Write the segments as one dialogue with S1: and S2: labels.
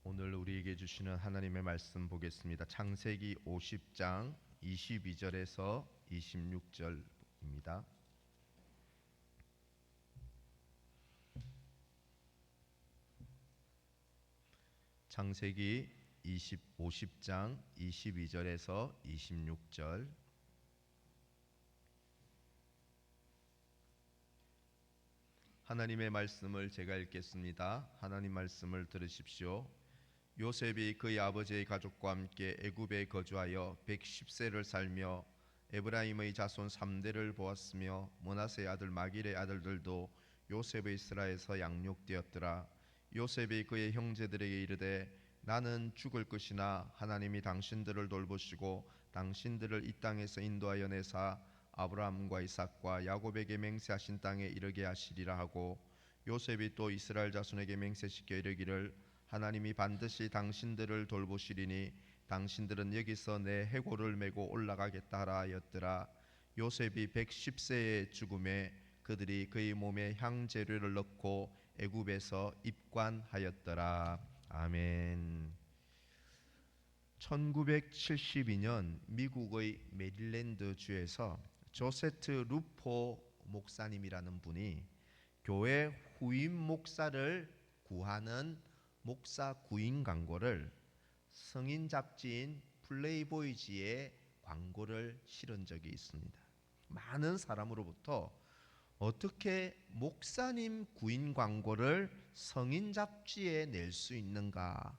S1: 오늘 우리에게 주시는 하나님의 말씀 보겠습니다. 창세기 50장 22절에서 26절입니다. 창세기 50장 22절에서 26절. 하나님의 말씀을 제가 읽겠습니다. 하나님 말씀을 들으십시오. 요셉이 그의 아버지의 가족과 함께 애굽에 거주하여 110세를 살며 에브라임의 자손 3대를 보았으며 므낫세의 아들 마길의 아들들도 요셉의 스라에서 양육되었더라. 요셉이 그의 형제들에게 이르되 나는 죽을 것이나 하나님이 당신들을 돌보시고 당신들을 이 땅에서 인도하여 내사 아브라함과 이삭과 야곱에게 맹세하신 땅에 이르게 하시리라 하고, 요셉이 또 이스라엘 자손에게 맹세시켜 이르기를 하나님이 반드시 당신들을 돌보시리니 당신들은 여기서 내 해골을 메고 올라가겠다 하라 하였더라. 요셉이 110세의 죽음에 그들이 그의 몸에 향재료를 넣고 애굽에서 입관하였더라. 아멘. 1972년 미국의 메릴랜드 주에서 조세트 루포 목사님이라는 분이 교회 후임 목사를 구하는 목사 구인 광고를 성인 잡지인 플레이보이지에 광고를 실은 적이 있습니다. 많은 사람으로부터 어떻게 목사님 구인 광고를 성인 잡지에 낼 수 있는가,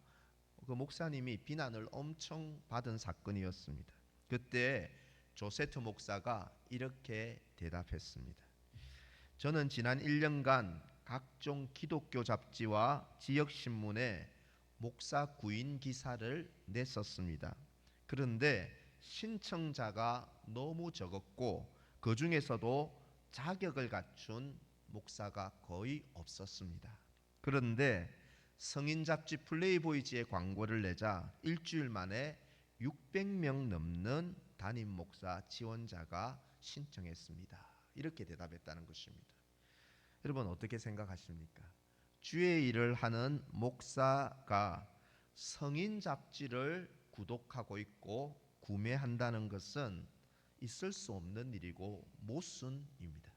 S1: 그 목사님이 비난을 엄청 받은 사건이었습니다. 그때 조세트 목사가 이렇게 대답했습니다. 저는 지난 1년간 각종 기독교 잡지와 지역신문에 목사 구인 기사를 냈었습니다. 그런데 신청자가 너무 적었고 그 중에서도 자격을 갖춘 목사가 거의 없었습니다. 그런데 성인 잡지 플레이보이지에 광고를 내자 일주일 만에 600명 넘는 담임 목사 지원자가 신청했습니다. 이렇게 대답했다는 것입니다. 여러분 어떻게 생각하십니까? 주의 일을 하는 목사가 성인 잡지를 구독하고 있고 구매한다는 것은 있을 수 없는 일이고 모순입니다.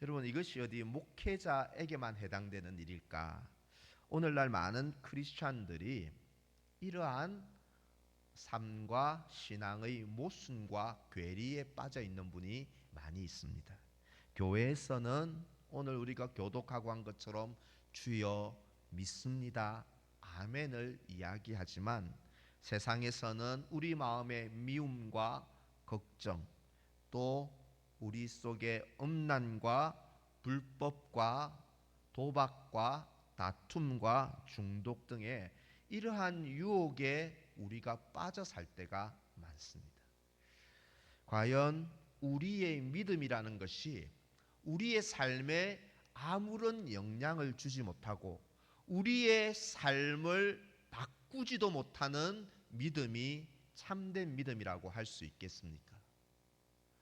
S1: 여러분 이것이 어디 목회자에게만 해당되는 일일까? 오늘날 많은 크리스찬들이 이러한 삶과 신앙의 모순과 괴리에 빠져 있는 분이 많이 있습니다. 교회에서는 오늘 우리가 교독하고 한 것처럼 주여 믿습니다, 아멘을 이야기하지만 세상에서는 우리 마음의 미움과 걱정, 또 우리 속의 음란과 불법과 도박과 다툼과 중독 등의 이러한 유혹에 우리가 빠져 살 때가 많습니다. 과연 우리의 믿음이라는 것이 우리의 삶에 아무런 영향을 주지 못하고 우리의 삶을 바꾸지도 못하는 믿음이 참된 믿음이라고 할 수 있겠습니까?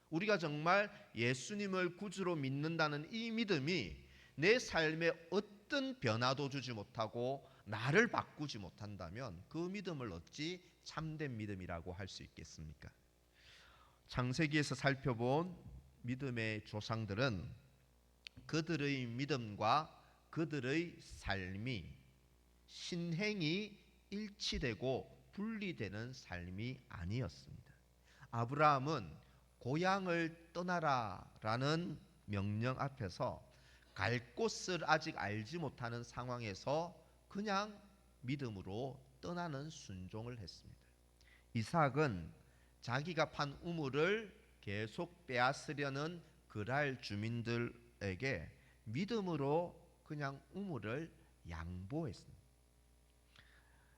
S1: 우리가 정말 예수님을 구주로 믿는다는 이 믿음이 내 삶에 어떤 변화도 주지 못하고 나를 바꾸지 못한다면 그 믿음을 어찌 참된 믿음이라고 할 수 있겠습니까? 창세기에서 살펴본 믿음의 조상들은 그들의 믿음과 그들의 삶이 신행이 일치되고 분리되는 삶이 아니었습니다. 아브라함은 고향을 떠나라라는 명령 앞에서 갈 곳을 아직 알지 못하는 상황에서 그냥 믿음으로 떠나는 순종을 했습니다. 이삭은 자기가 판 우물을 계속 빼앗으려는 그랄 주민들에게 믿음으로 그냥 우물을 양보했습니다.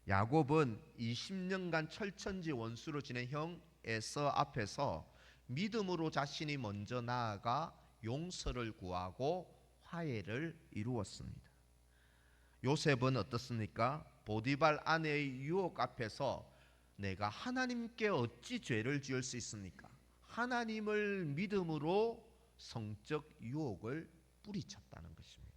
S1: 야곱은 20년간 철천지 원수로 지낸 형 에서 앞에서 믿음으로 자신이 먼저 나아가 용서를 구하고 화해를 이루었습니다. 요셉은 어떻습니까? 보디발 아내의 유혹 앞에서 내가 하나님께 어찌 죄를 지을 수 있습니까? 하나님을 믿음으로 성적 유혹을 뿌리쳤다는 것입니다.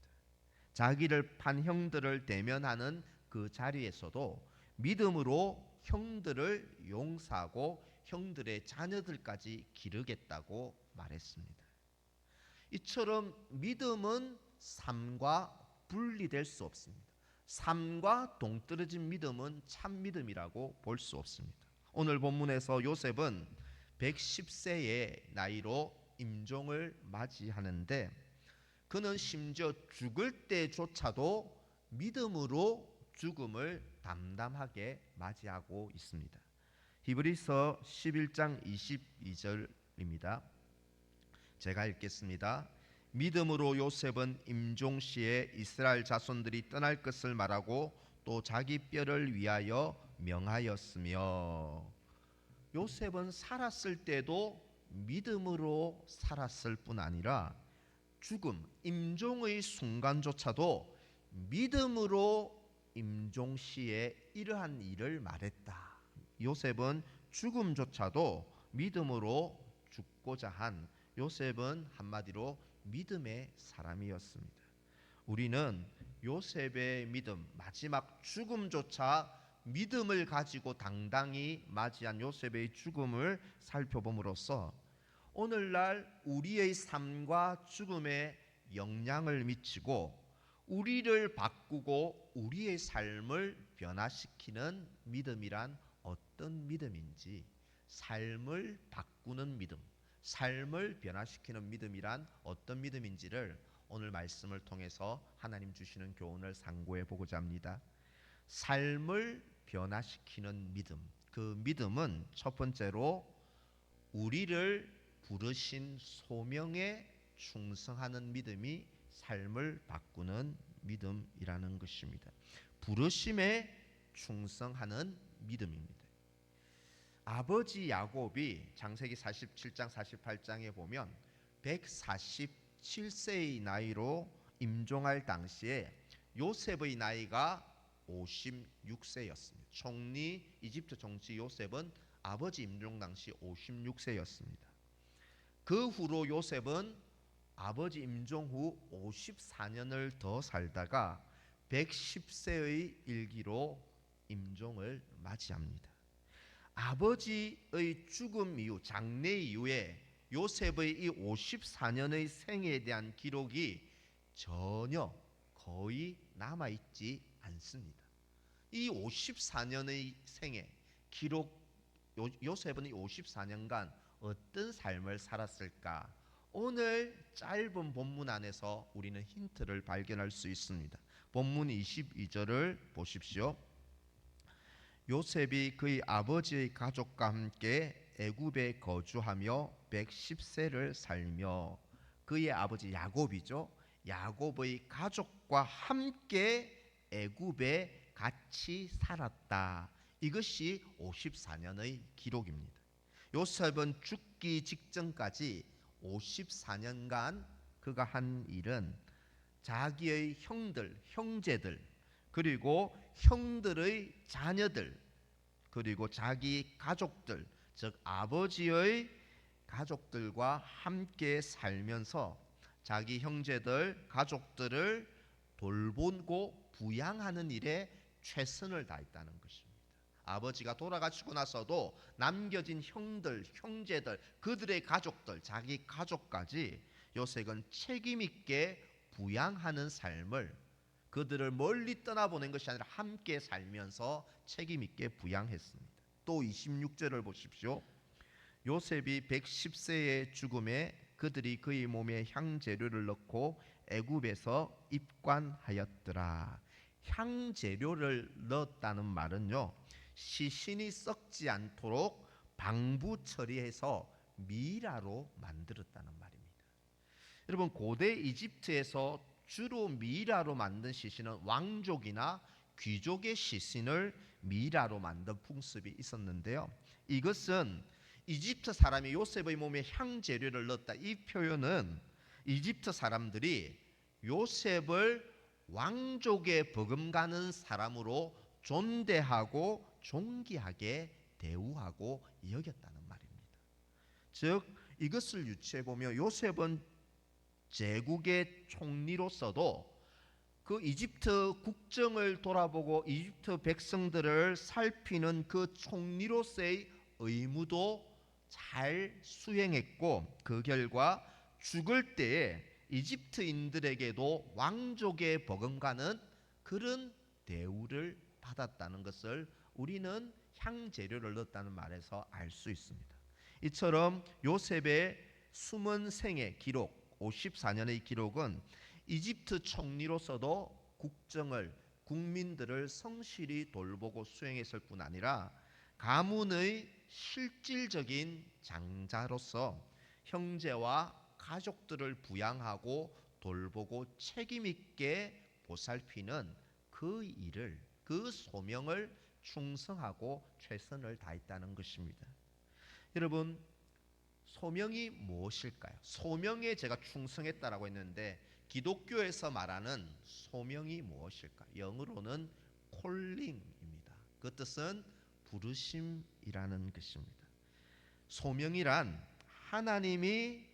S1: 자기를 판 형들을 대면하는 그 자리에서도 믿음으로 형들을 용서하고 형들의 자녀들까지 기르겠다고 말했습니다. 이처럼 믿음은 삶과 분리될 수 없습니다. 삶과 동떨어진 믿음은 참 믿음이라고 볼 수 없습니다. 오늘 본문에서 요셉은 110세의 나이로 임종을 맞이하는데 그는 심지어 죽을 때조차도 믿음으로 죽음을 담담하게 맞이하고 있습니다. 히브리서 11장 22절입니다. 제가 읽겠습니다. 믿음으로 요셉은 임종시에 이스라엘 자손들이 떠날 것을 말하고 또 자기 뼈를 위하여 명하였으며, 요셉은 살았을 때도 믿음으로 살았을 뿐 아니라 죽음, 임종의 순간조차도 믿음으로 임종시에 이러한 일을 말했다. 요셉은 죽음조차도 믿음으로 죽고자 한, 요셉은 한마디로 믿음의 사람이었습니다. 우리는 요셉의 믿음, 마지막 죽음조차 믿음을 가지고 당당히 맞이한 요셉의 죽음을 살펴봄으로써 오늘날 우리의 삶과 죽음에 영향을 미치고 우리를 바꾸고 우리의 삶을 변화시키는 믿음이란 어떤 믿음인지, 삶을 바꾸는 믿음, 삶을 변화시키는 믿음이란 어떤 믿음인지를 오늘 말씀을 통해서 하나님 주시는 교훈을 상고해 보고자 합니다. 삶을 변화시키는 믿음, 그 믿음은 첫 번째로 우리를 부르신 소명에 충성하는 믿음이 삶을 바꾸는 믿음이라는 것입니다. 부르심에 충성하는 믿음입니다. 아버지 야곱이 창세기 47장 48장에 보면 147세의 나이로 임종할 당시에 요셉의 나이가 56세였습니다. 총리 이집트 정치 요셉은 아버지 임종 당시 56세였습니다. 그 후로 요셉은 아버지 임종 후 54년을 더 살다가 110세의 일기로 임종을 맞이합니다. 아버지의 죽음 이후, 장례 이후에 요셉의 이 54년의 생애에 대한 기록이 전혀 거의 남아있지 않습니다. 이 54년의 생애 기록, 요셉은 이 54년간 어떤 삶을 살았을까? 오늘 짧은 본문 안에서 우리는 힌트를 발견할 수 있습니다. 본문 22절을 보십시오. 요셉이 그의 아버지의 가족과 함께 애굽에 거주하며 110세를 살며, 그의 아버지 야곱이죠. 야곱의 가족과 함께 애굽에 같이 살았다. 이것이 54년의 기록입니다. 요셉은 죽기 직전까지 54년간 그가 한 일은 자기의 형들, 형제들, 그리고 형들의 자녀들, 그리고 자기 가족들, 즉 아버지의 가족들과 함께 살면서 자기 형제들, 가족들을 돌보고 부양하는 일에 최선을 다했다는 것입니다. 아버지가 돌아가시고 나서도 남겨진 형들, 형제들, 그들의 가족들, 자기 가족까지 요셉은 책임 있게 부양하는 삶을, 그들을 멀리 떠나보낸 것이 아니라 함께 살면서 책임 있게 부양했습니다. 또 26절을 보십시오. 요셉이 110세의 죽음에 그들이 그의 몸에 향재료를 넣고 애굽에서 입관하였더라. 향재료를 넣었다는 말은요, 시신이 썩지 않도록 방부 처리해서 미라로 만들었다는 말입니다. 여러분, 고대 이집트에서 주로 미라로 만든 시신은 왕족이나 귀족의 시신을 미라로 만든 풍습이 있었는데요, 이것은 이집트 사람이 요셉의 몸에 향재료를 넣었다, 이 표현은 이집트 사람들이 요셉을 왕족에 버금가는 사람으로 존대하고 존귀하게 대우하고 여겼다는 말입니다. 즉 이것을 유추해 보면 요셉은 제국의 총리로서도 그 이집트 국정을 돌아보고 이집트 백성들을 살피는 그 총리로서의 의무도 잘 수행했고, 그 결과 죽을 때에 이집트인들에게도 왕족에 버금가는 그런 대우를 받았다는 것을 우리는 향재료를 넣었다는 말에서 알 수 있습니다. 이처럼 요셉의 숨은 생의 기록, 54년의 기록은 이집트 총리로서도 국정을, 국민들을 성실히 돌보고 수행했을 뿐 아니라 가문의 실질적인 장자로서 형제와 가족들을 부양하고 돌보고 책임있게 보살피는 그 일을, 그 소명을 충성하고 최선을 다했다는 것입니다. 여러분, 소명이 무엇일까요? 소명에 제가 충성했다라고 했는데 기독교에서 말하는 소명이 무엇일까요? 영어로는 콜링입니다. 그 뜻은 부르심이라는 것입니다. 소명이란 하나님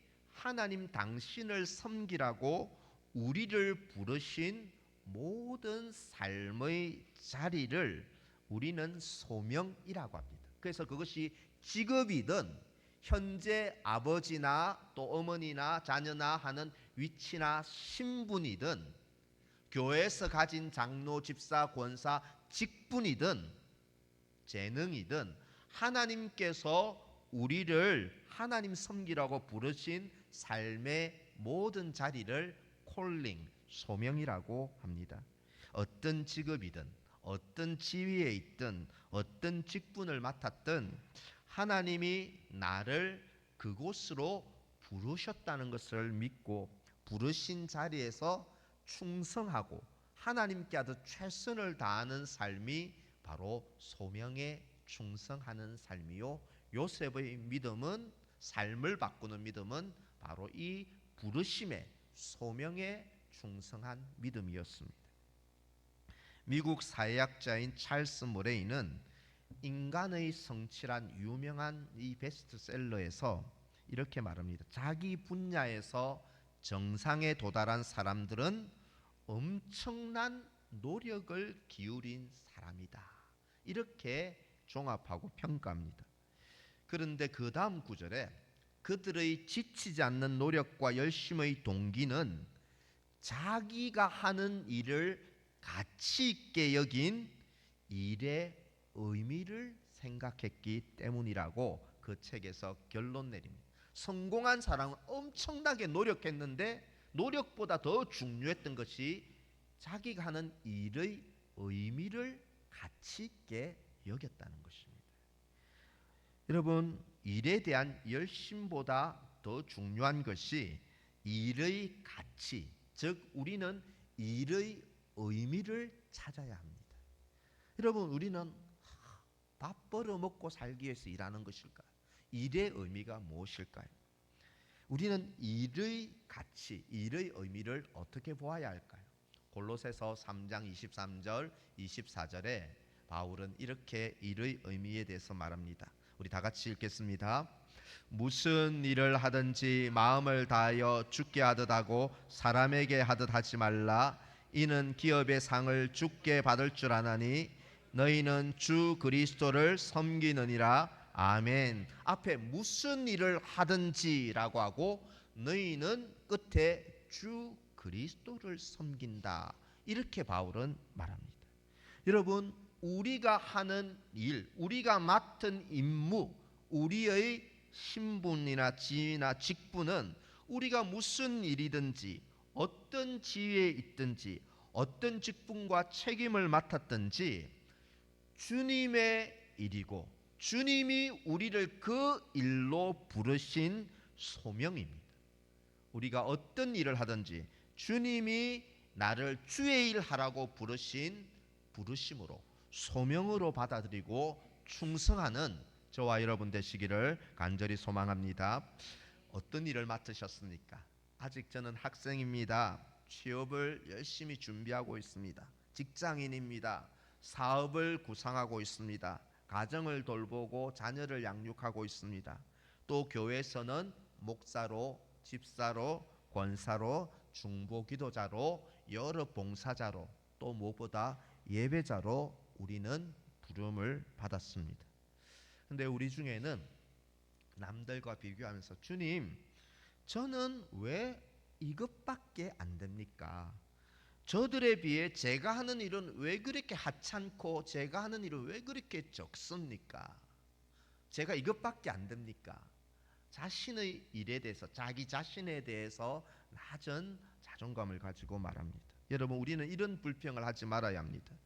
S1: 당신을 섬기라고 우리를 부르신 모든 삶의 자리를 우리는 소명이라고 합니다. 그래서 그것이 직업이든 현재 아버지나 또 어머니나 자녀나 하는 위치나 신분이든 교회에서 가진 장로, 집사, 권사, 직분이든 재능이든 하나님께서 우리를 하나님 섬기라고 부르신 삶의 모든 자리를 콜링, 소명이라고 합니다. 어떤 직업이든 어떤 지위에 있든 어떤 직분을 맡았든 하나님이 나를 그곳으로 부르셨다는 것을 믿고 부르신 자리에서 충성하고 하나님께 아주 최선을 다하는 삶이 바로 소명에 충성하는 삶이요, 요셉의 믿음은, 삶을 바꾸는 믿음은 바로 이 부르심에, 소명에 충성한 믿음이었습니다. 미국 사회학자인 찰스 모레이는 인간의 성취란 유명한 이 베스트셀러에서 이렇게 말합니다. 자기 분야에서 정상에 도달한 사람들은 엄청난 노력을 기울인 사람이다, 이렇게 종합하고 평가합니다. 그런데 그 다음 구절에 그들의 지치지 않는 노력과 열심의 동기는 자기가 하는 일을 가치 있게 여긴 일의 의미를 생각했기 때문이라고 그 책에서 결론 내립니다. 성공한 사람은 엄청나게 노력했는데 노력보다 더 중요했던 것이 자기가 하는 일의 의미를 가치 있게 여겼다는 것입니다. 여러분, 일에 대한 열심보다 더 중요한 것이 일의 가치, 즉 우리는 일의 의미를 찾아야 합니다. 여러분, 우리는 밥 벌어먹고 살기 위해서 일하는 것일까요? 일의 의미가 무엇일까요? 우리는 일의 가치, 일의 의미를 어떻게 보아야 할까요? 골로새서 3장 23절, 24절에 바울은 이렇게 일의 의미에 대해서 말합니다. 우리 다 같이 읽겠습니다. 무슨 일을 하든지 마음을 다하여 주께 하듯 하고 사람에게 하듯 하지 말라. 이는 기업의 상을 주께 받을 줄 아나니 너희는 주 그리스도를 섬기느니라. 아멘. 앞에 무슨 일을 하든지라고 하고 너희는 끝에 주 그리스도를 섬긴다, 이렇게 바울은 말합니다. 여러분, 우리가 하는 일, 우리가 맡은 임무, 우리의 신분이나 지위나 직분은 우리가 무슨 일이든지 어떤 지위에 있든지 어떤 직분과 책임을 맡았든지 주님의 일이고 주님이 우리를 그 일로 부르신 소명입니다. 우리가 어떤 일을 하든지 주님이 나를 주의 일 하라고 부르신 부르심으로, 소명으로 받아들이고 충성하는 저와 여러분 되시기를 간절히 소망합니다. 어떤 일을 맡으셨습니까? 아직 저는 학생입니다. 취업을 열심히 준비하고 있습니다. 직장인입니다. 사업을 구상하고 있습니다. 가정을 돌보고 자녀를 양육하고 있습니다. 또 교회에서는 목사로, 집사로, 권사로, 중보기도자로 여러 봉사자로 또 무엇보다 예배자로 우리는 부름을 받았습니다. 근데 우리 중에는 남들과 비교하면서 주님, 저는 왜 이것밖에 안 됩니까? 저들에 비해 제가 하는 일은 왜 그렇게 하찮고 제가 하는 일은 왜 그렇게 적습니까? 제가 이것밖에 안 됩니까? 자신의 일에 대해서, 자기 자신에 대해서 낮은 자존감을 가지고 말합니다. 여러분, 우리는 이런 불평을 하지 말아야 합니다.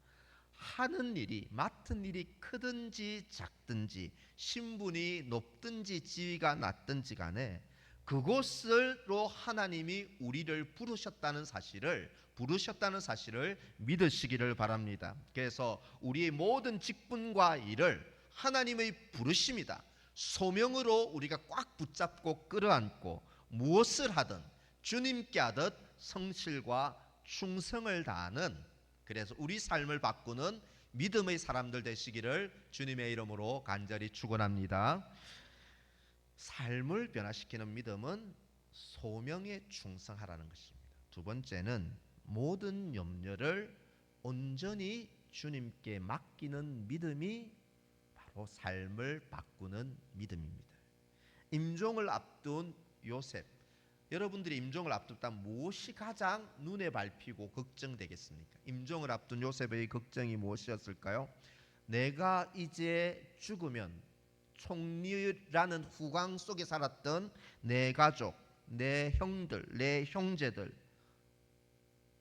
S1: 하는 일이, 맡은 일이 크든지 작든지, 신분이 높든지 지위가 낮든지 간에 그곳으로 하나님이 우리를 부르셨다는 사실을 믿으시기를 바랍니다. 그래서 우리의 모든 직분과 일을 하나님의 부르심이다, 소명으로 우리가 꽉 붙잡고 끌어안고 무엇을 하든 주님께 하듯 성실과 충성을 다하는, 그래서 우리 삶을 바꾸는 믿음의 사람들 되시기를 주님의 이름으로 간절히 축원합니다. 삶을 변화시키는 믿음은 소명에 충성하라는 것입니다. 두 번째는 모든 염려를 온전히 주님께 맡기는 믿음이 바로 삶을 바꾸는 믿음입니다. 임종을 앞둔 요셉, 여러분들이 임종을 앞뒀다면 무엇이 가장 눈에 밟히고 걱정되겠습니까? 임종을 앞둔 요셉의 걱정이 무엇이었을까요? 내가 이제 죽으면 총리라는 후광 속에 살았던 내 가족, 내 형들, 내 형제들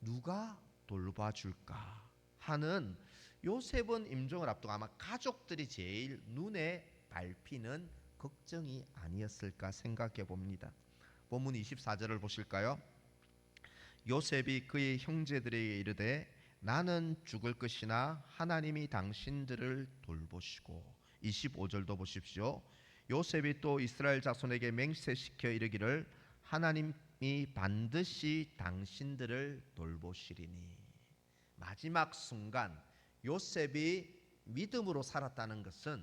S1: 누가 돌봐줄까 하는, 요셉은 임종을 앞두고 아마 가족들이 제일 눈에 밟히는 걱정이 아니었을까 생각해 봅니다. 본문 24절을 보실까요? 요셉이 그의 형제들에게 이르되 나는 죽을 것이나 하나님이 당신들을 돌보시고. 25절도 보십시오. 요셉이 또 이스라엘 자손에게 맹세시켜 이르기를 하나님이 반드시 당신들을 돌보시리니. 마지막 순간 요셉이 믿음으로 살았다는 것은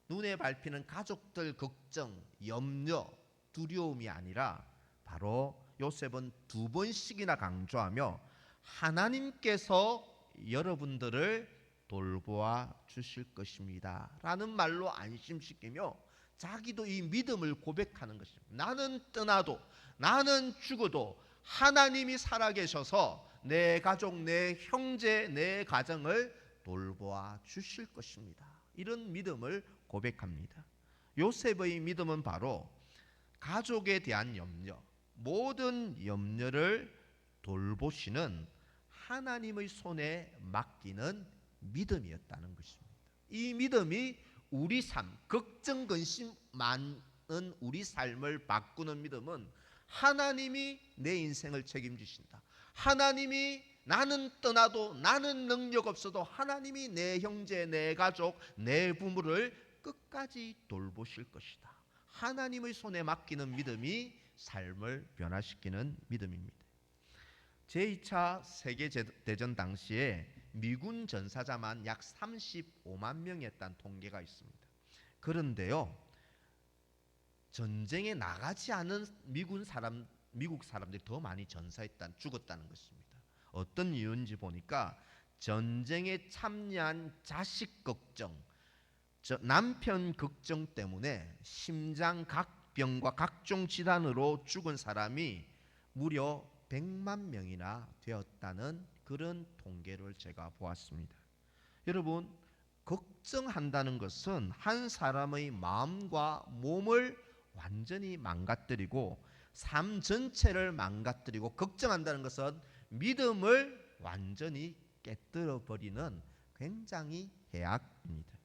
S1: 눈에 밟히는 가족들 걱정, 염려, 두려움이 아니라 바로 요셉은 두 번씩이나 강조하며 하나님께서 여러분들을 돌보아 주실 것입니다 라는 말로 안심시키며 자기도 이 믿음을 고백하는 것입니다. 나는 떠나도, 나는 죽어도 하나님이 살아계셔서 내 가족, 내 형제, 내 가정을 돌보아 주실 것입니다. 이런 믿음을 고백합니다. 요셉의 믿음은 바로 가족에 대한 염려, 모든 염려를 돌보시는 하나님의 손에 맡기는 믿음이었다는 것입니다. 이 믿음이 우리 삶, 걱정, 근심 많은 우리 삶을 바꾸는 믿음은 하나님이 내 인생을 책임지신다, 하나님이 나는 떠나도, 나는 능력 없어도 하나님이 내 형제, 내 가족, 내 부모를 끝까지 돌보실 것이다, 하나님의 손에 맡기는 믿음이 삶을 변화시키는 믿음입니다. 제2차 세계대전 당시에 미군 전사자만 약 35만 명이었다는 통계가 있습니다. 그런데요, 전쟁에 나가지 않은 미국 사람들이 더 많이 죽었다는 것입니다. 어떤 이유인지 보니까 전쟁에 참여한 자식 걱정, 남편 걱정 때문에 심장각병과 각종 질환으로 죽은 사람이 무려 100만 명이나 되었다는 그런 통계를 제가 보았습니다. 여러분, 걱정한다는 것은 한 사람의 마음과 몸을 완전히 망가뜨리고 삶 전체를 망가뜨리고, 걱정한다는 것은 믿음을 완전히 깨뜨려 버리는 굉장히 해악입니다.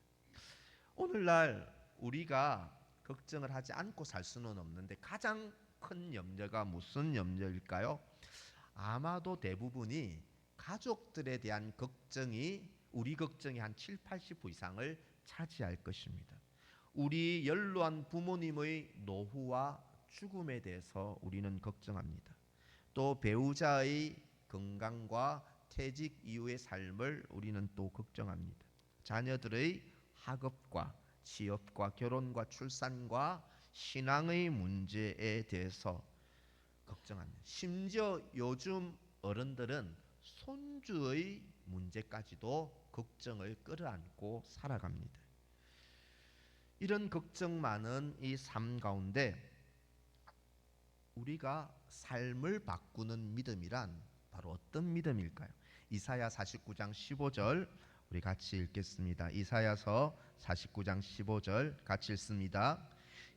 S1: 오늘날 우리가 걱정을 하지 않고 살 수는 없는데 가장 큰 염려가 무슨 염려일까요? 아마도 대부분이 가족들에 대한 걱정이, 우리 걱정이 한 70-80% 이상을 차지할 것입니다. 우리 연로한 부모님의 노후와 죽음에 대해서 우리는 걱정합니다. 또 배우자의 건강과 퇴직 이후의 삶을 우리는 또 걱정합니다. 자녀들의 학업과 취업과 결혼과 출산과 신앙의 문제에 대해서 걱정합니다. 심지어 요즘 어른들은 손주의 문제까지도 걱정을 끌어안고 살아갑니다. 이런 걱정 많은 이 삶 가운데 우리가 삶을 바꾸는 믿음이란 바로 어떤 믿음일까요? 이사야 49장 15절 우리 같이 읽겠습니다. 이사야서 49장 15절 같이 읽습니다.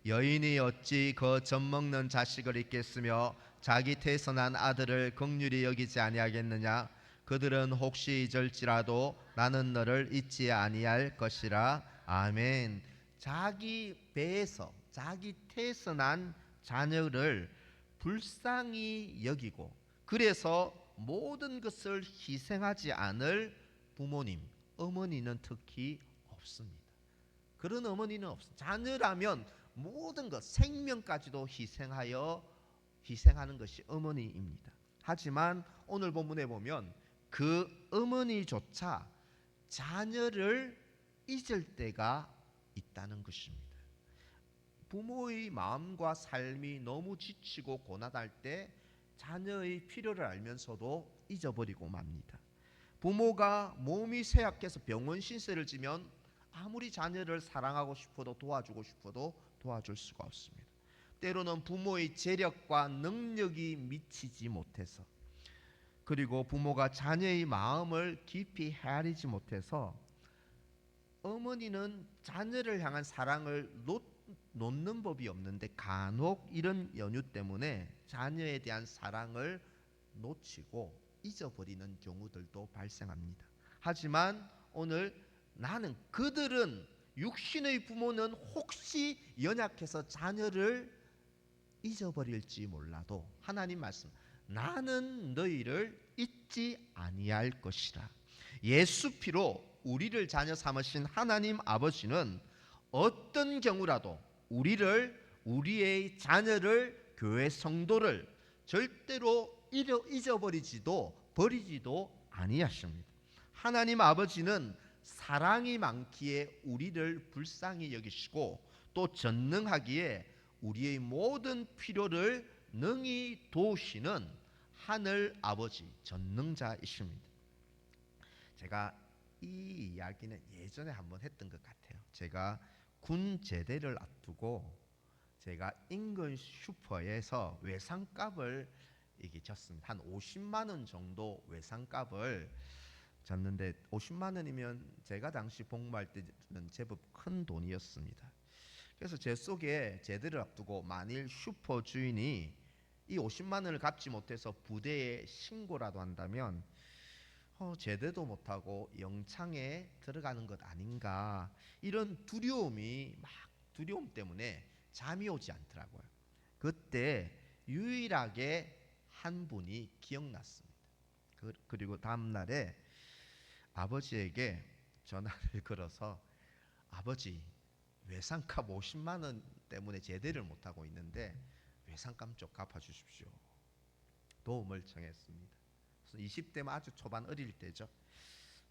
S1: 여인이 어찌 그 젖먹는 자식을 잊겠으며 자기 태선한 아들을 긍휼히 여기지 아니하겠느냐. 그들은 혹시 잊을지라도 나는 너를 잊지 아니할 것이라. 아멘. 자기 배에서 자기 태선한 자녀를 불쌍히 여기고 그래서 모든 것을 희생하지 않을 부모님, 어머니는 특히 없습니다. 그런 어머니는 없습니다. 자녀라면 모든 것, 생명까지도 희생하는 것이 어머니입니다. 하지만 오늘 본문에 보면 그 어머니조차 자녀를 잊을 때가 있다는 것입니다. 부모의 마음과 삶이 너무 지치고 고난할 때 자녀의 필요를 알면서도 잊어버리고 맙니다. 부모가 몸이 쇠약해서 병원 신세를 지면 아무리 자녀를 사랑하고 싶어도 도와주고 싶어도 도와줄 수가 없습니다. 때로는 부모의 재력과 능력이 미치지 못해서 그리고 부모가 자녀의 마음을 깊이 헤아리지 못해서 어머니는 자녀를 향한 사랑을 놓는 법이 없는데 간혹 이런 연유 때문에 자녀에 대한 사랑을 놓치고 잊어버리는 경우들도 발생합니다. 하지만 오늘 나는 그들은 육신의 부모는 혹시 연약해서 자녀를 잊어버릴지 몰라도 하나님 말씀 나는 너희를 잊지 아니할 것이라. 예수 피로 우리를 자녀 삼으신 하나님 아버지는 어떤 경우라도 우리의 자녀를 교회 성도를 절대로 버리지도 아니하십니다. 하나님 아버지는 사랑이 많기에 우리를 불쌍히 여기시고 또 전능하기에 우리의 모든 필요를 능히 도우시는 하늘 아버지 전능자이십니다. 제가 이 이야기는 예전에 한번 했던 것 같아요. 제가 군 제대를 앞두고 제가 인근 슈퍼에서 외상값을 졌습니다. 한 50만 원 정도 외상값을 졌는데 50만 원이면 제가 당시 복무할 때는 제법 큰 돈이었습니다. 그래서 제 속에 제대를 앞두고 만일 슈퍼 주인이 이 50만 원을 갚지 못해서 부대에 신고라도 한다면 제대도 못하고 영창에 들어가는 것 아닌가 이런 두려움 때문에 잠이 오지 않더라고요. 그때 유일하게 한 분이 기억났습니다. 그리고 다음 날에 아버지에게 전화를 걸어서 아버지 외상값 50만 원 때문에 제대를 못하고 있는데 외상값 좀 갚아주십시오. 도움을 청했습니다. 20대면 아주 초반 어릴 때죠.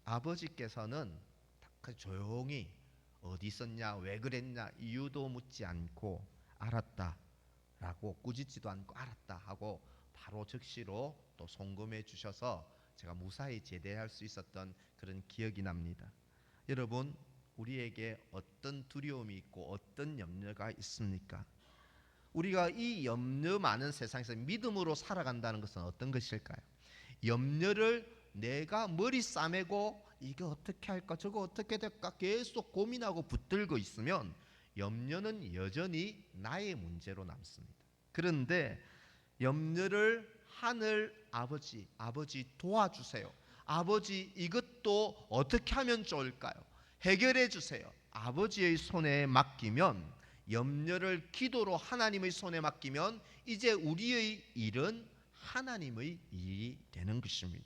S1: 아버지께서는 조용히 어디 있었냐 왜 그랬냐 이유도 묻지 않고 알았다라고 꾸짖지도 않고 알았다 하고 바로 즉시로 또 송금해 주셔서 제가 무사히 제대할 수 있었던 그런 기억이 납니다. 여러분 우리에게 어떤 두려움이 있고 어떤 염려가 있습니까? 우리가 이 염려 많은 세상에서 믿음으로 살아간다는 것은 어떤 것일까요? 염려를 내가 머리 싸매고 이거 어떻게 할까 저거 어떻게 될까 계속 고민하고 붙들고 있으면 염려는 여전히 나의 문제로 남습니다. 그런데 염려를 하늘 아버지 도와주세요. 아버지 이것도 어떻게 하면 좋을까요? 해결해 주세요. 아버지의 손에 맡기면 염려를 기도로 하나님의 손에 맡기면 이제 우리의 일은 하나님의 일이 되는 것입니다.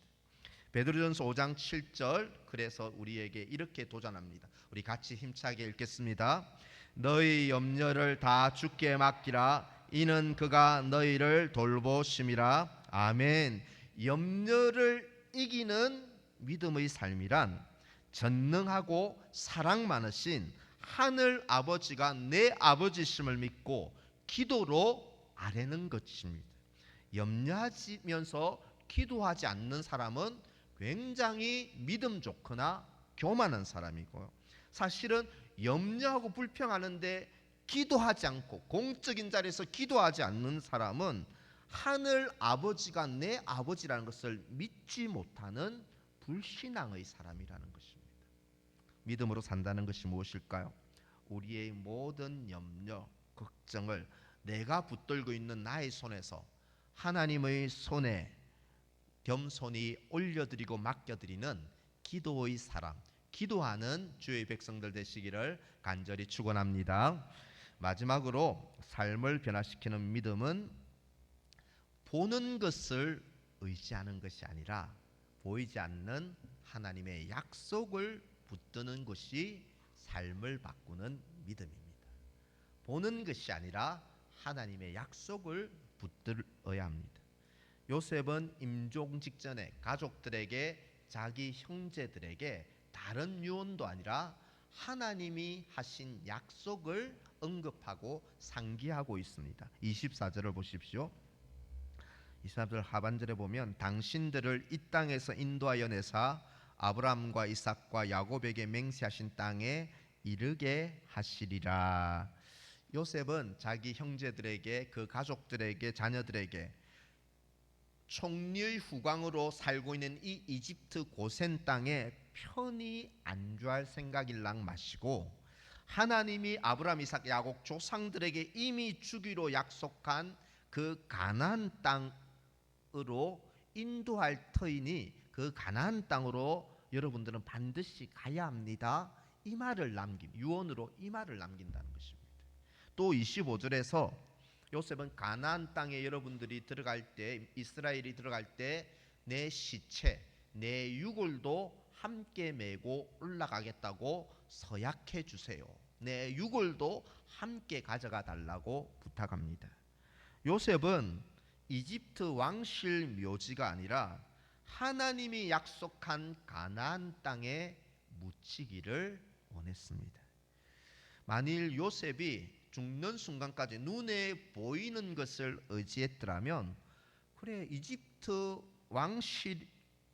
S1: 베드로전서 5장 7절 그래서 우리에게 이렇게 도전합니다. 우리 같이 힘차게 읽겠습니다. 너희 염려를 다 주께 맡기라. 이는 그가 너희를 돌보심이라. 아멘. 염려를 이기는 믿음의 삶이란 전능하고 사랑 많으신 하늘 아버지가 내 아버지심을 믿고 기도로 아뢰는 것입니다. 염려하시면서 기도하지 않는 사람은 굉장히 믿음 좋거나 교만한 사람이고요. 사실은 염려하고 불평하는데 기도하지 않고 공적인 자리에서 기도하지 않는 사람은 하늘 아버지가 내 아버지라는 것을 믿지 못하는 불신앙의 사람이라는 것입니다. 믿음으로 산다는 것이 무엇일까요? 우리의 모든 염려, 걱정을 내가 붙들고 있는 나의 손에서 하나님의 손에 겸손히 올려드리고 맡겨드리는 기도의 사람, 기도하는 주의 백성들 되시기를 간절히 축원합니다. 마지막으로 삶을 변화시키는 믿음은 보는 것을 의지하는 것이 아니라 보이지 않는 하나님의 약속을 붙드는 것이 삶을 바꾸는 믿음입니다. 보는 것이 아니라 하나님의 약속을 붙들어야 합니다. 요셉은 임종 직전에 가족들에게, 자기 형제들에게 다른 유언도 아니라 하나님이 하신 약속을 언급하고 상기하고 있습니다. 24절을 보십시오. 23절 하반절에 보면 당신들을 이 땅에서 인도하여 내사 아브라함과 이삭과 야곱에게 맹세하신 땅에 이르게 하시리라. 요셉은 자기 형제들에게, 그 가족들에게, 자녀들에게 총리의 후광으로 살고 있는 이 이집트 고센 땅에 편히 안주할 생각일랑 마시고, 하나님이 아브라함, 이삭, 야곱 조상들에게 이미 주기로 약속한 그 가나안 땅으로 인도할 터이니 그 가나안 땅으로 여러분들은 반드시 가야 합니다. 이 말을 유언으로 이 말을 남긴다는 것입니다. 또 25절에서 요셉은 가나안 땅에 여러분들이 들어갈 때, 이스라엘이 들어갈 때 내 시체, 내 유골도 함께 메고 올라가겠다고 서약해 주세요. 내 유골도 함께 가져가 달라고 부탁합니다. 요셉은 이집트 왕실 묘지가 아니라 하나님이 약속한 가나안 땅에 묻히기를 원했습니다. 만일 요셉이 죽는 순간까지 눈에 보이는 것을 의지했더라면, 그래,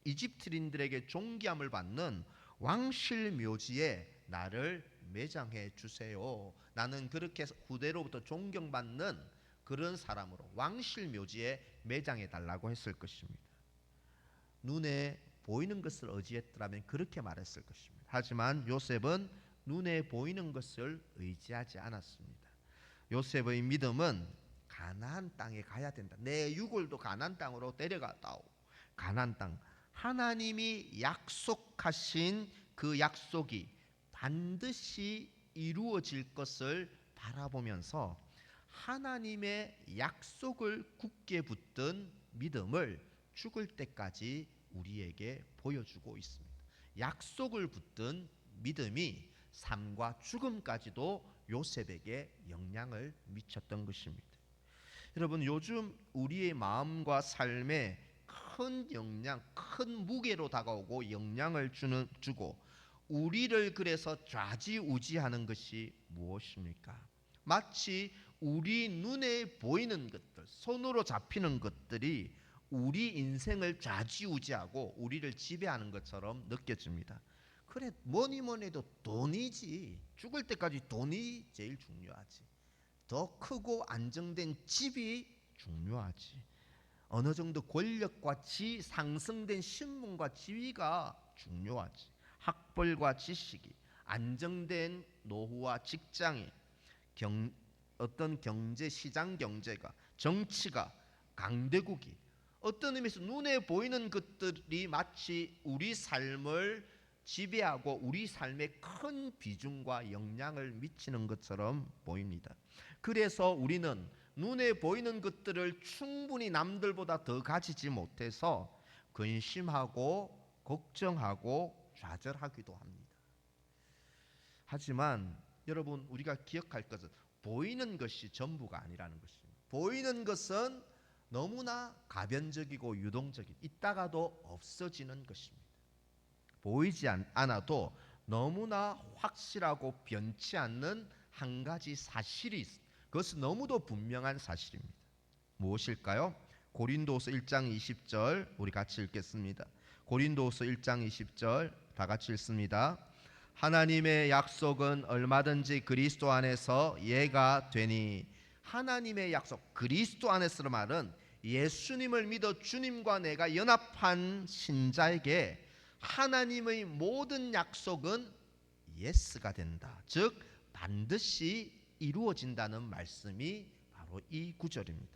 S1: 이집트인들에게 존귀함을 받는 왕실 묘지에 나를 매장해 주세요. 나는 그렇게 후대로부터 존경받는 그런 사람으로 왕실 묘지에 매장해 달라고 했을 것입니다. 눈에 보이는 것을 의지했더라면 그렇게 말했을 것입니다. 하지만 요셉은 눈에 보이는 것을 의지하지 않았습니다. 요셉의 믿음은 가나안 땅에 가야 된다. 내 유골도 가나안 땅으로 데려가다오. 가나안 땅, 하나님이 약속하신 그 약속이 반드시 이루어질 것을 바라보면서 하나님의 약속을 굳게 붙든 믿음을 죽을 때까지 우리에게 보여주고 있습니다. 약속을 붙든 믿음이 삶과 죽음까지도 요셉에게 영향을 미쳤던 것입니다. 여러분, 요즘 우리의 마음과 삶에 큰 영향, 큰 무게로 다가오고 영향을 주고 우리를 그래서 좌지우지하는 것이 무엇입니까? 마치 우리 눈에 보이는 것들, 손으로 잡히는 것들이 우리 인생을 좌지우지하고 우리를 지배하는 것처럼 느껴집니다. 그래, 뭐니 해도 돈이지. 죽을 때까지 돈이 제일 중요하지. 더 크고 안정된 집이 중요하지. 어느 정도 권력과 상승된 신분과 지위가 중요하지. 학벌과 지식이, 안정된 노후와 직장이, 어떤 경제, 시장 경제가, 정치가, 강대국이, 어떤 의미에서 눈에 보이는 것들이 마치 우리 삶을 지배하고 우리 삶에 큰 비중과 영향을 미치는 것처럼 보입니다. 그래서 우리는 눈에 보이는 것들을 충분히 남들보다 더 가지지 못해서 근심하고 걱정하고 좌절하기도 합니다. 하지만 여러분, 우리가 기억할 것은 보이는 것이 전부가 아니라는 것입니다. 보이는 것은 너무나 가변적이고 유동적인, 있다가도 없어지는 것입니다. 보이지 않아도 너무나 확실하고 변치 않는 한 가지 사실이 있습니다. 그것은 너무도 분명한 사실입니다. 무엇일까요? 고린도서 1장 20절 우리 같이 읽겠습니다. 고린도서 1장 20절 다 같이 읽습니다. 하나님의 약속은 얼마든지 그리스도 안에서 예가 되니. 하나님의 약속, 그리스도 안에서의 말은 예수님을 믿어 주님과 내가 연합한 신자에게 하나님의 모든 약속은 예스가 된다. 즉 반드시 이루어진다는 말씀이 바로 이 구절입니다.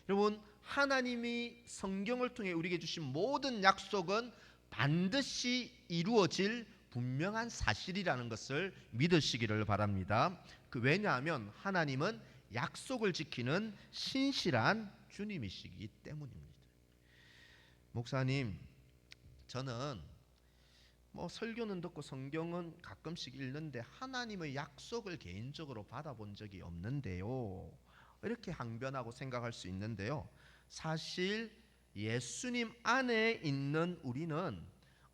S1: 여러분, 하나님이 성경을 통해 우리에게 주신 모든 약속은 반드시 이루어질 분명한 사실이라는 것을 믿으시기를 바랍니다. 왜냐하면 하나님은 약속을 지키는 신실한 주님이시기 때문입니다. 목사님, 저는 설교는 듣고 성경은 가끔씩 읽는데 하나님의 약속을 개인적으로 받아본 적이 없는데요, 이렇게 항변하고 생각할 수 있는데요, 사실 예수님 안에 있는 우리는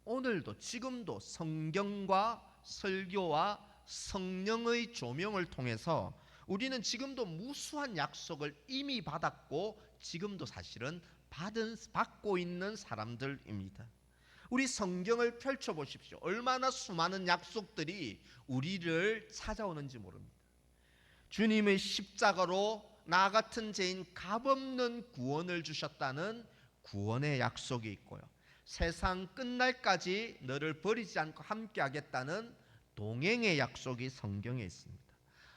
S1: 오늘도 지금도 성경과 설교와 성령의 조명을 통해서 우리는 지금도 무수한 약속을 이미 받았고 지금도 사실은 받고 있는 사람들입니다. 우리 성경을 펼쳐보십시오. 얼마나 수많은 약속들이 우리를 찾아오는지 모릅니다. 주님의 십자가로 나 같은 죄인 값없는 구원을 주셨다는 구원의 약속이 있고요, 세상 끝날까지 너를 버리지 않고 함께 하겠다는 동행의 약속이 성경에 있습니다.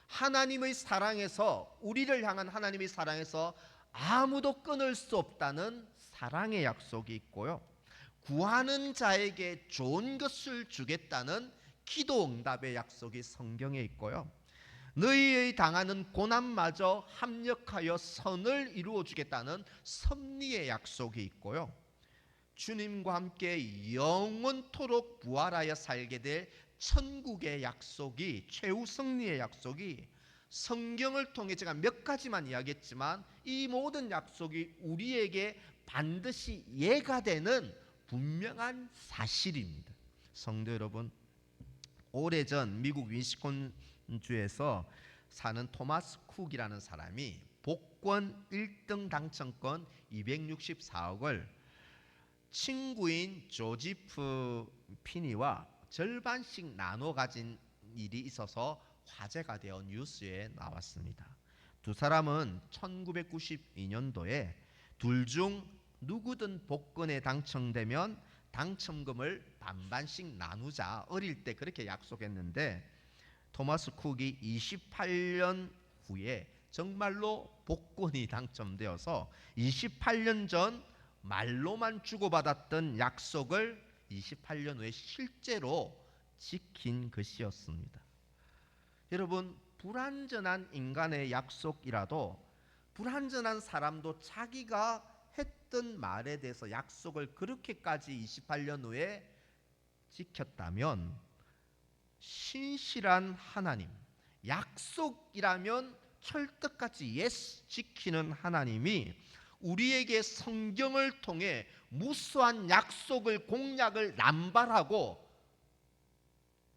S1: 하나님의 사랑에서, 우리를 향한 하나님의 사랑에서 아무도 끊을 수 없다는 사랑의 약속이 있고요, 구하는 자에게 좋은 것을 주겠다는 기도 응답의 약속이 성경에 있고요, 너희의 당하는 고난마저 합력하여 선을 이루어 주겠다는 섭리의 약속이 있고요, 주님과 함께 영원토록 부활하여 살게 될 천국의 약속이, 최후 승리의 약속이 성경을 통해 제가 몇 가지만 이야기했지만 이 모든 약속이 우리에게 반드시 예가 되는 분명한 사실입니다. 성도 여러분, 오래전 미국 위스콘신주에서 사는 토마스 쿡이라는 사람이 복권 1등 당첨권 264억을 친구인 조지프 피니와 절반씩 나눠 가진 일이 있어서 화제가 되어 뉴스에 나왔습니다. 두 사람은 1992년도에 둘 중 누구든 복권에 당첨되면 당첨금을 반반씩 나누자, 어릴 때 그렇게 약속했는데 토마스 쿡이 28년 후에 정말로 복권이 당첨되어서 28년 전 말로만 주고받았던 약속을 28년 후에 실제로 지킨 것이었습니다. 여러분, 불완전한 인간의 약속이라도 불완전한 사람도 자기가 했던 말에 대해서 약속을 그렇게까지 28년 후에 지켰다면 신실한 하나님, 약속이라면 철떡같이 예스 지키는 하나님이 우리에게 성경을 통해 무수한 약속을, 공약을 남발하고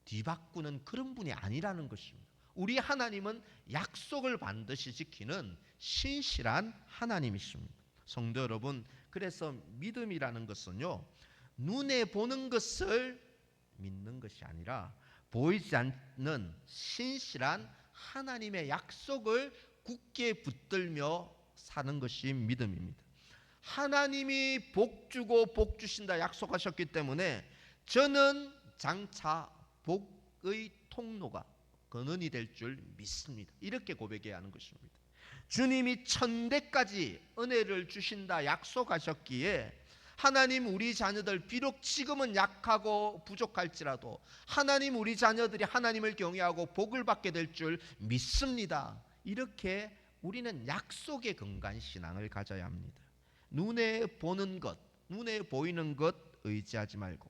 S1: 뒤바꾸는 그런 분이 아니라는 것입니다. 우리 하나님은 약속을 반드시 지키는 신실한 하나님이십니다. 성도 여러분, 그래서 믿음이라는 것은요, 눈에 보는 것을 믿는 것이 아니라 보이지 않는 신실한 하나님의 약속을 굳게 붙들며 사는 것이 믿음입니다. 하나님이 복 주고 복 주신다 약속하셨기 때문에 저는 장차 복의 통로가 근원이 될 줄 믿습니다. 이렇게 고백해야 하는 것입니다. 주님이 천대까지 은혜를 주신다 약속하셨기에 하나님, 우리 자녀들 비록 지금은 약하고 부족할지라도 하나님, 우리 자녀들이 하나님을 경외하고 복을 받게 될 줄 믿습니다. 이렇게 우리는 약속에 근거한 신앙을 가져야 합니다. 눈에 보는 것, 눈에 보이는 것 의지하지 말고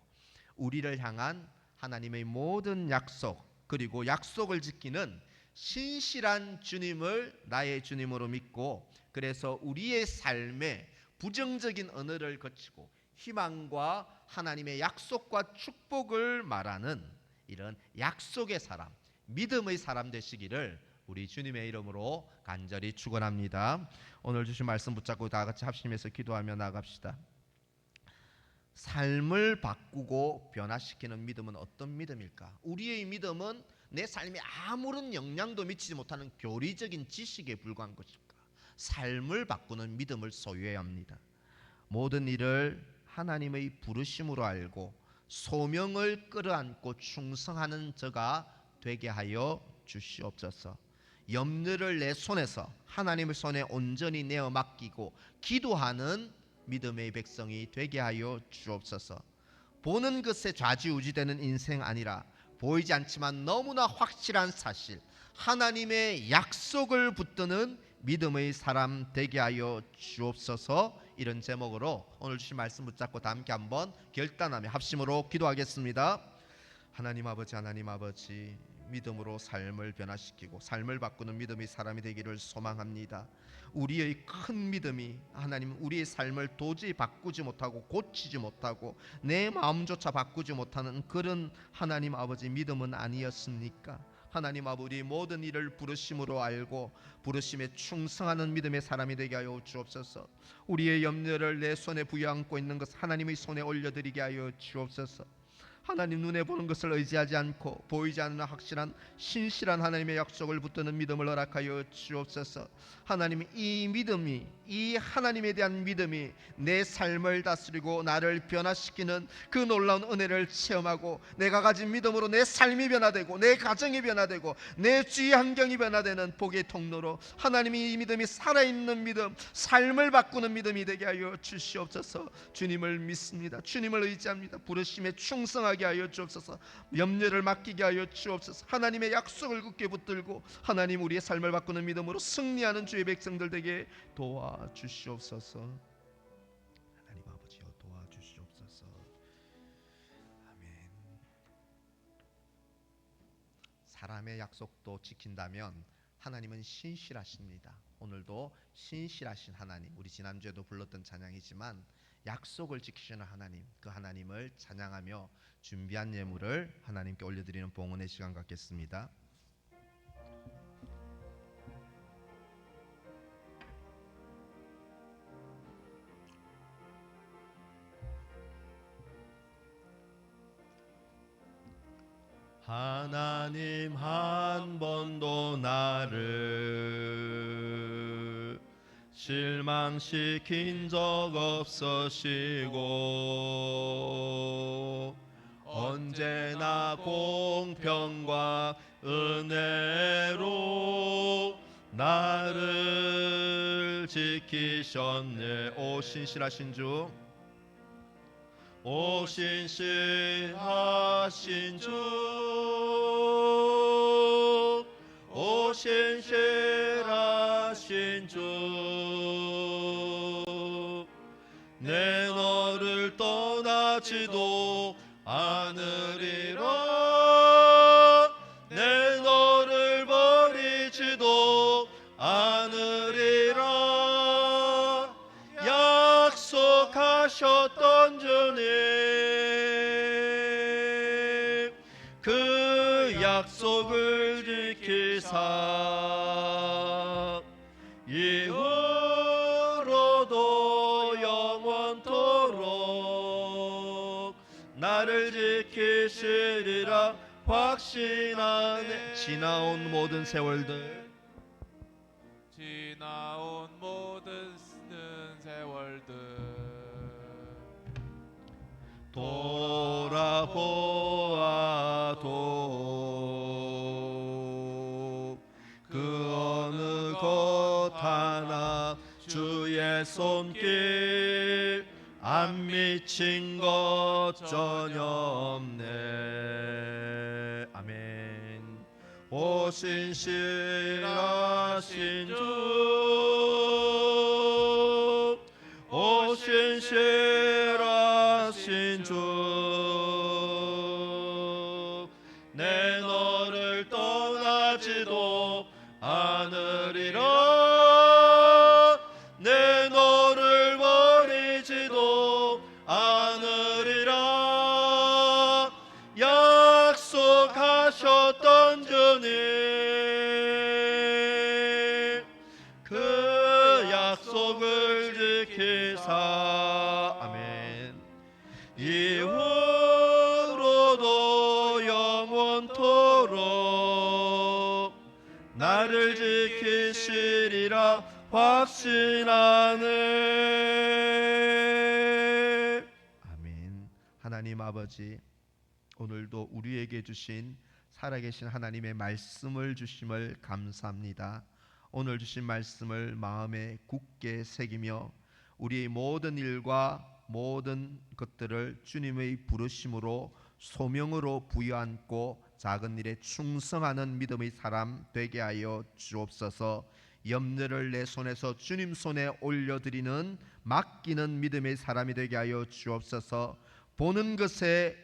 S1: 우리를 향한 하나님의 모든 약속, 그리고 약속을 지키는 신실한 주님을 나의 주님으로 믿고, 그래서 우리의 삶에 부정적인 언어를 거치고 희망과 하나님의 약속과 축복을 말하는 이런 약속의 사람, 믿음의 사람 되시기를 우리 주님의 이름으로 간절히 축원합니다. 오늘 주신 말씀 붙잡고 다 같이 합심해서 기도하며 나갑시다. 삶을 바꾸고 변화시키는 믿음은 어떤 믿음일까? 우리의 믿음은 내 삶에 아무런 영향도 미치지 못하는 교리적인 지식에 불과한 것일까? 삶을 바꾸는 믿음을 소유해야 합니다. 모든 일을 하나님의 부르심으로 알고 소명을 끌어안고 충성하는 저가 되게 하여 주시옵소서. 염려를 내 손에서 하나님의 손에 온전히 내어 맡기고 기도하는 믿음의 백성이 되게 하여 주옵소서. 보는 것에 좌지우지되는 인생 아니라 보이지 않지만 너무나 확실한 사실, 하나님의 약속을 붙드는 믿음의 사람 되게 하여 주옵소서. 이런 제목으로 오늘 주신 말씀 붙잡고 다 함께 한번 결단하며 합심으로 기도하겠습니다. 하나님 아버지, 믿음으로 삶을 변화시키고 삶을 바꾸는 믿음의 사람이 되기를 소망합니다. 우리의 큰 믿음이 하나님 우리의 삶을 도저히 바꾸지 못하고 고치지 못하고 내 마음조차 바꾸지 못하는 그런 하나님 아버지 믿음은 아니었습니까? 하나님 아버지 모든 일을 부르심으로 알고 부르심에 충성하는 믿음의 사람이 되게 하여 주옵소서. 우리의 염려를 내 손에 부여안고 있는 것 하나님의 손에 올려드리게 하여 주옵소서. 하나님 눈에 보는 것을 의지하지 않고 보이지 않는 확실한 신실한 하나님의 약속을 붙드는 믿음을 허락하여 주옵소서. 하나님 이 믿음이, 이 하나님에 대한 믿음이 내 삶을 다스리고 나를 변화시키는 그 놀라운 은혜를 체험하고 내가 가진 믿음으로 내 삶이 변화되고 내 가정이 변화되고 내 주위 환경이 변화되는 복의 통로로 하나님이 이 믿음이 살아있는 믿음, 삶을 바꾸는 믿음이 되게 하여 주시옵소서. 주님을 믿습니다. 주님을 의지합니다. 부르심에 충성하게 하여 주옵소서. 염려를 맡기게 하여 주옵소서. 하나님의 약속을 굳게 붙들고 하나님 우리의 삶을 바꾸는 믿음으로 승리하는 주의 백성들 되게 도와주시옵소서. 하나님 아버지여 도와주시옵소서. 아멘. 사람의 약속도 지킨다면 하나님은 신실하십니다. 오늘도 신실하신 하나님, 우리 지난주에도 불렀던 찬양이지만 약속을 지키시는 하나님, 그 하나님을 찬양하며 준비한 예물을 하나님께 올려드리는 봉헌의 시간 갖겠습니다. 하나님 한 번도 나를 실망시킨 적 없으시고 언제나 공평과 은혜로 나를 지키셨네. 오 신실하신 주, 오 신실하신 주, 오 신실하신 주, 내 너를 떠나지도 않으리라, 내 너를 버리지도 않으리라. 약속하셨던 주님, 그 약속을 지키사 이후로도 영원토록 나를 지키시리라 확신하네. 지나온 모든 세월들,
S2: 지나온 모든 세월들
S1: 돌아보아도 그 어느 것 하나 주의 손길 안 미친 것 전혀 없네. 아멘. 오 신실하신 주, 오 신실하신 주, 내 너를 떠나지도 않으리라, 내 너를 버리지도 않으리라. 약속하셨던 주님, 확신하네. 아멘. 하나님 아버지, 오늘도 우리에게 주신 살아계신 하나님의 말씀을 주심을 감사합니다. 오늘 주신 말씀을 마음에 굳게 새기며 우리의 모든 일과 모든 것들을 주님의 부르심으로 소명으로 부여안고 작은 일에 충성하는 믿음의 사람 되게 하여 주옵소서. 염려를 내 손에서 주님 손에 올려드리는 맡기는 믿음의 사람이 되게 하여 주옵소서. 보는 것에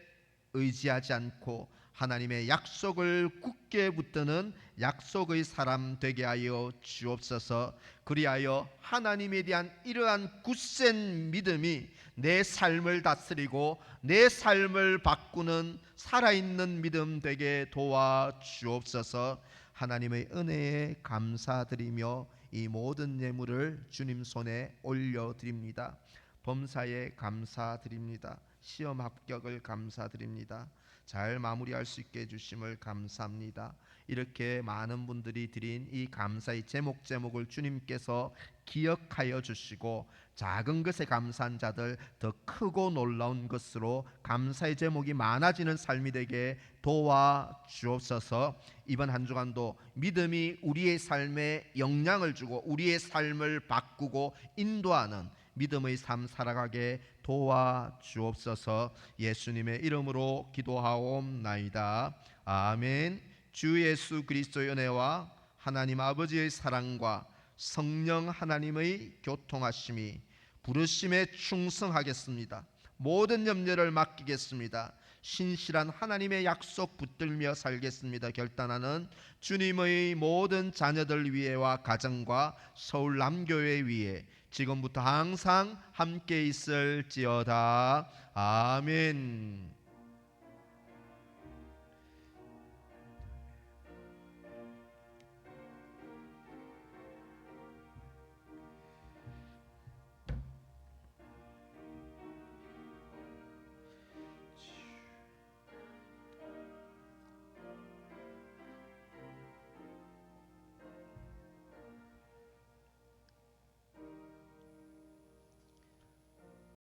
S1: 의지하지 않고 하나님의 약속을 굳게 붙드는 약속의 사람 되게 하여 주옵소서. 그리하여 하나님에 대한 이러한 굳센 믿음이 내 삶을 다스리고 내 삶을 바꾸는 살아있는 믿음 되게 도와 주옵소서. 하나님의 은혜에 감사드리며 이 모든 예물을 주님 손에 올려드립니다. 범사에 감사드립니다. 시험 합격을 감사드립니다. 잘 마무리할 수 있게 해주심을 감사합니다. 이렇게 많은 분들이 드린 이 감사의 제목을 주님께서 기억하여 주시고 작은 것에 감사한 자들 더 크고 놀라운 것으로 감사의 제목이 많아지는 삶이 되게 도와 주옵소서. 이번 한 주간도 믿음이 우리의 삶에 영향을 주고 우리의 삶을 바꾸고 인도하는 믿음의 삶 살아가게 도와 주옵소서. 예수님의 이름으로 기도하옵나이다. 아멘. 주 예수 그리스도의 은혜와 하나님 아버지의 사랑과 성령 하나님의 교통하심이 부르심에 충성하겠습니다. 모든 염려를 맡기겠습니다. 신실한 하나님의 약속 붙들며 살겠습니다. 결단하는 주님의 모든 자녀들 위에와 가정과 서울 남교회 위에 지금부터 항상 함께 있을지어다. 아멘.